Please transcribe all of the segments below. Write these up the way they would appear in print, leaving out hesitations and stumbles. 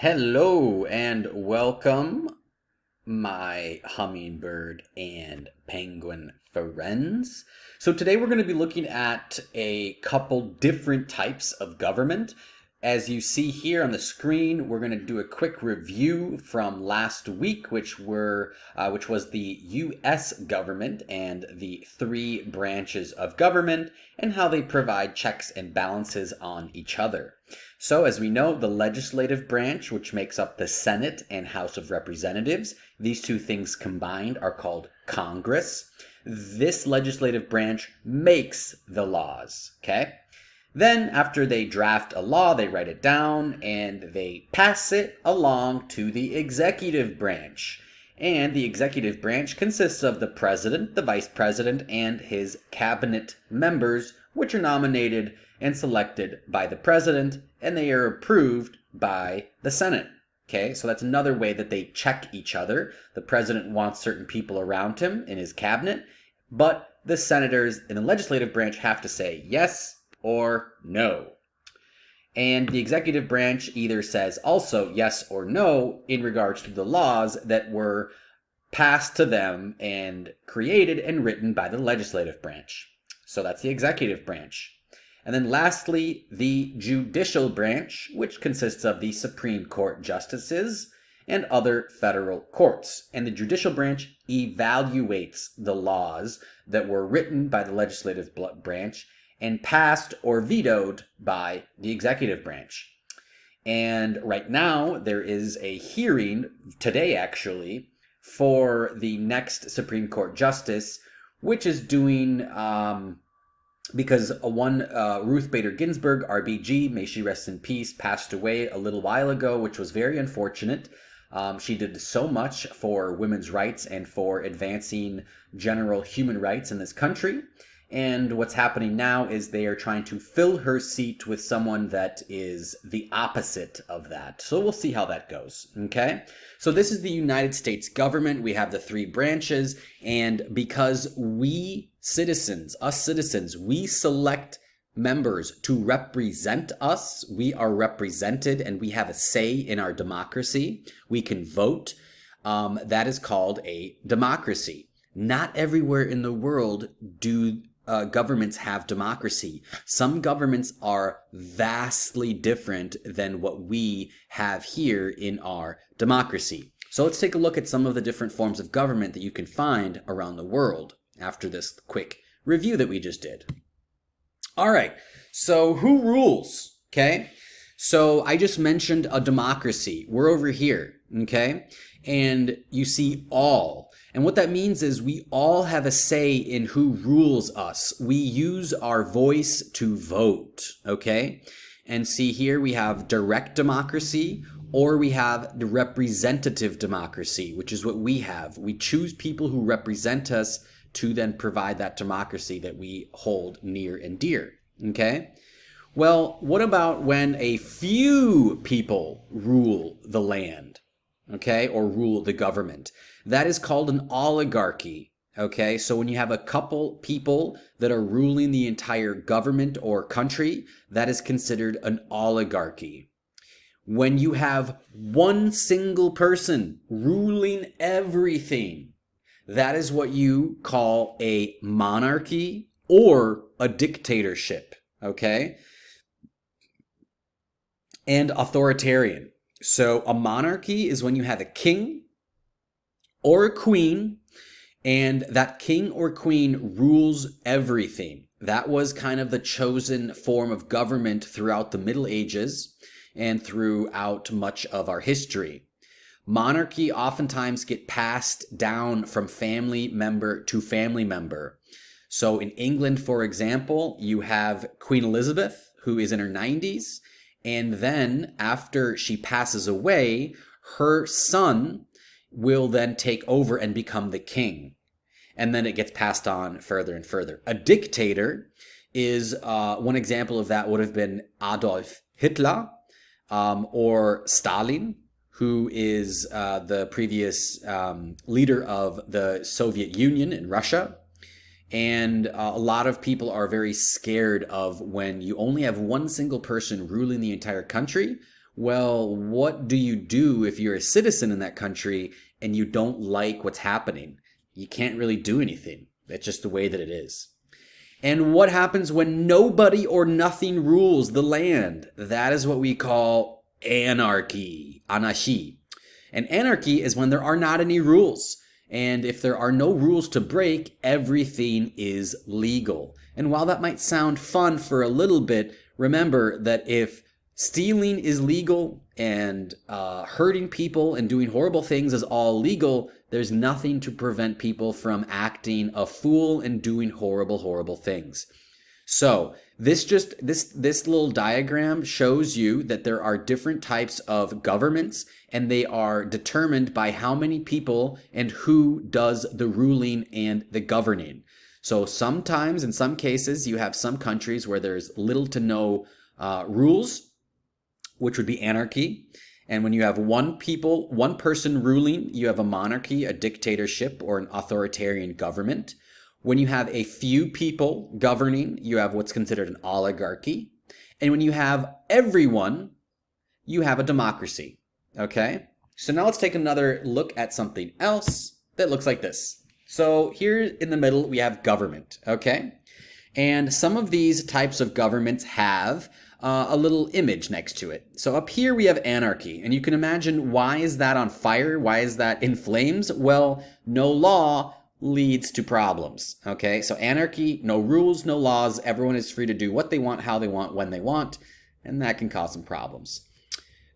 Hello and welcome, my hummingbird and penguin friends. So today we're going to be looking at a couple different types of government. As you see here on the screen, we're going to do a quick review from last week, which was the U.S. government and the three branches of government and how they provide checks and balances on each other. So, as we know, the legislative branch, which makes up the Senate and House of Representatives, these two things combined are called Congress. This legislative branch makes the laws, okay? Then, after they draft a law, they write it down and they pass it along to the executive branch. And the executive branch consists of the president, the vice president, and his cabinet members, which are nominated and selected by the president, and they are approved by the Senate. Okay, so that's another way that they check each other. The president wants certain people around him in his cabinet, but the senators in the legislative branch have to say yes or no. And the executive branch either says also yes or no in regards to the laws that were passed to them and created and written by the legislative branch. So that's the executive branch. And then lastly, the judicial branch, which consists of the Supreme Court justices and other federal courts. And the judicial branch evaluates the laws that were written by the legislative branch and passed or vetoed by the executive branch. And right now, there is a hearing, today actually, for the next Supreme Court justice, which is doing, because Ruth Bader Ginsburg, RBG, may she rest in peace, passed away a little while ago, which was very unfortunate. She did so much for women's rights and for advancing general human rights in this country. And what's happening now is they are trying to fill her seat with someone that is the opposite of that. So we'll see how that goes, okay? So this is the United States government. We have the three branches, and because we citizens, we select members to represent us, we are represented and we have a say in our democracy. We can vote. That is called a democracy. Not everywhere in the world do governments have democracy. Some governments are vastly different than what we have here in our democracy. So let's take a look at some of the different forms of government that you can find around the world after this quick review that we just did. All right, so who rules? Okay, so I just mentioned a democracy. We're over here, okay? And you see all. And what that means is we all have a say in who rules us. We use our voice to vote, okay? And see here we have direct democracy, or we have the representative democracy, which is what we have. We choose people who represent us to then provide that democracy that we hold near and dear, okay? Well, what about when a few people rule the land? Okay, or rule the government? That is called an oligarchy. Okay, so when you have a couple people that are ruling the entire government or country, that is considered an oligarchy. When you have one single person ruling everything, that is what you call a monarchy or a dictatorship. Okay, and authoritarian. So a monarchy is when you have a king or a queen, and that king or queen rules everything. That was kind of the chosen form of government throughout the Middle Ages and throughout much of our history. Monarchy oftentimes get passed down from family member to family member. So in England, for example, you have Queen Elizabeth, who is in her 90s. And then after she passes away, her son will then take over and become the king. And then it gets passed on further and further. A dictator is, one example of that would have been Adolf Hitler, or Stalin, who is the previous leader of the Soviet Union in Russia. And a lot of people are very scared of when you only have one single person ruling the entire country, Well, what do you do if you're a citizen in that country and you don't like what's happening? You can't really do anything. That's just the way that it is. And what happens when nobody or nothing rules the land? That is what we call anarchy, anarchie. And anarchy is when there are not any rules. And if there are no rules to break, everything is legal. And while that might sound fun for a little bit, remember that if stealing is legal and hurting people and doing horrible things is all legal, there's nothing to prevent people from acting a fool and doing horrible, horrible things. So this little diagram shows you that there are different types of governments, and they are determined by how many people and who does the ruling and the governing. So sometimes, in some cases, you have some countries where there's little to no rules, which would be anarchy. And when you have one person ruling, you have a monarchy, a dictatorship, or an authoritarian government. When you have a few people governing, you have what's considered an oligarchy. And when you have everyone, you have a democracy. Okay? So now let's take another look at something else that looks like this. So here in the middle, we have government. Okay? And some of these types of governments have a little image next to it. So up here we have anarchy, and you can imagine, why is that on fire? Why is that in flames? Well, no law leads to problems. Okay, so anarchy, no rules, no laws. Everyone is free to do what they want, how they want, when they want, and that can cause some problems.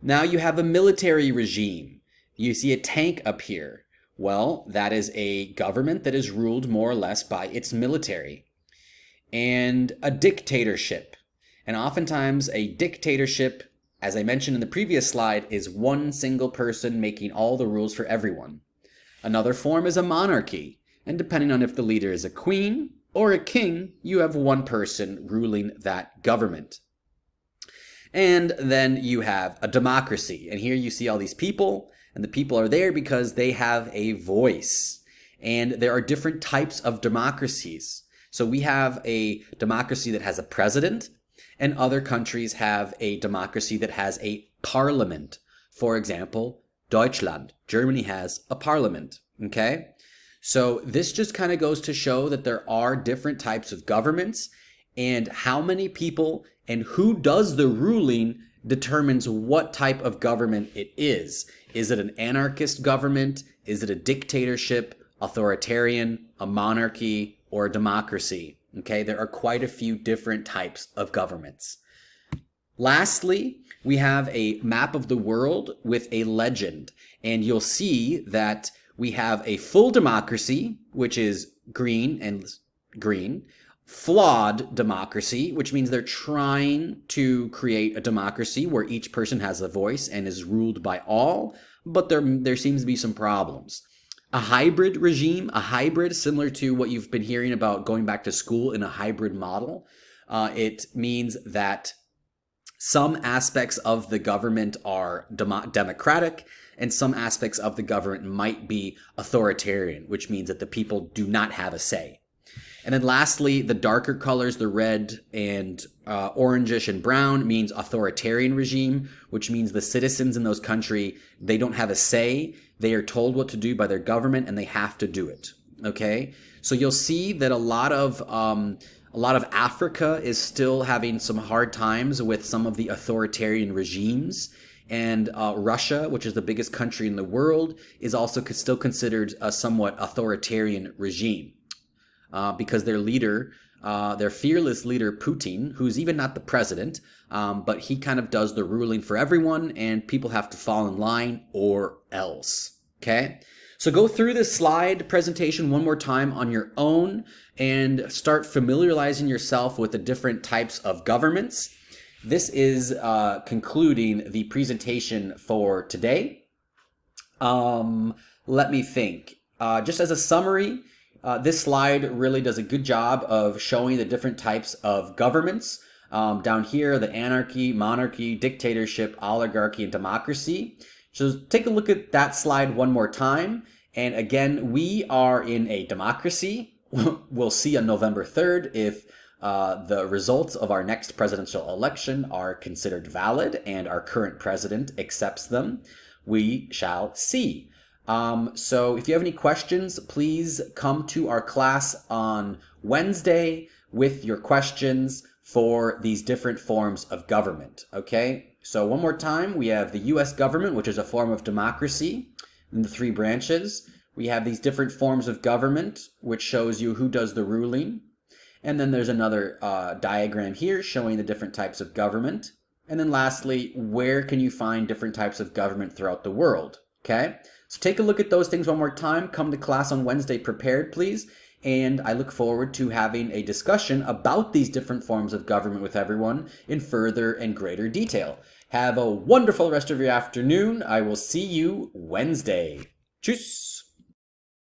Now you have a military regime. You see a tank up here. Well, that is a government that is ruled more or less by its military. And a dictatorship. And oftentimes a dictatorship, as I mentioned in the previous slide, is one single person making all the rules for everyone. Another form is a monarchy. And depending on if the leader is a queen or a king, you have one person ruling that government. And then you have a democracy. And here you see all these people, and the people are there because they have a voice. And there are different types of democracies. So we have a democracy that has a president, and other countries have a democracy that has a parliament. For example, Deutschland, Germany has a parliament, okay? So this just kind of goes to show that there are different types of governments, and how many people and who does the ruling determines what type of government it is. Is it an anarchist government? Is it a dictatorship, authoritarian, a monarchy, or a democracy? Okay, there are quite a few different types of governments. Lastly, we have a map of the world with a legend, and you'll see that we have a full democracy, which is green and green, flawed democracy, which means they're trying to create a democracy where each person has a voice and is ruled by all, but there seems to be some problems. A hybrid regime, a hybrid similar to what you've been hearing about going back to school in a hybrid model. It means that some aspects of the government are democratic, and some aspects of the government might be authoritarian, which means that the people do not have a say. And then lastly, the darker colors, the red and orangish and brown, means authoritarian regime, which means the citizens in those countries, they don't have a say. They are told what to do by their government, and they have to do it. Okay, so you'll see that a lot of Africa is still having some hard times with some of the authoritarian regimes. And Russia, which is the biggest country in the world, is also still considered a somewhat authoritarian regime. Because their leader, their fearless leader, Putin, who's even not the president, but he kind of does the ruling for everyone, and people have to fall in line or else. Okay? So go through this slide presentation one more time on your own and start familiarizing yourself with the different types of governments. This is concluding the presentation for today. Let me think. Just as a summary, this slide really does a good job of showing the different types of governments. Down here, the anarchy, monarchy, dictatorship, oligarchy, and democracy. So take a look at that slide one more time. And again, we are in a democracy. We'll see on November 3rd if the results of our next presidential election are considered valid and our current president accepts them, we shall see. So if you have any questions, please come to our class on Wednesday with your questions for these different forms of government. Okay, so one more time, we have the US government, which is a form of democracy in the three branches. We have these different forms of government, which shows you who does the ruling. And then there's another diagram here showing the different types of government. And then lastly, where can you find different types of government throughout the world? Okay, so take a look at those things one more time. Come to class on Wednesday prepared, please. And I look forward to having a discussion about these different forms of government with everyone in further and greater detail. Have a wonderful rest of your afternoon. I will see you Wednesday. Tschüss.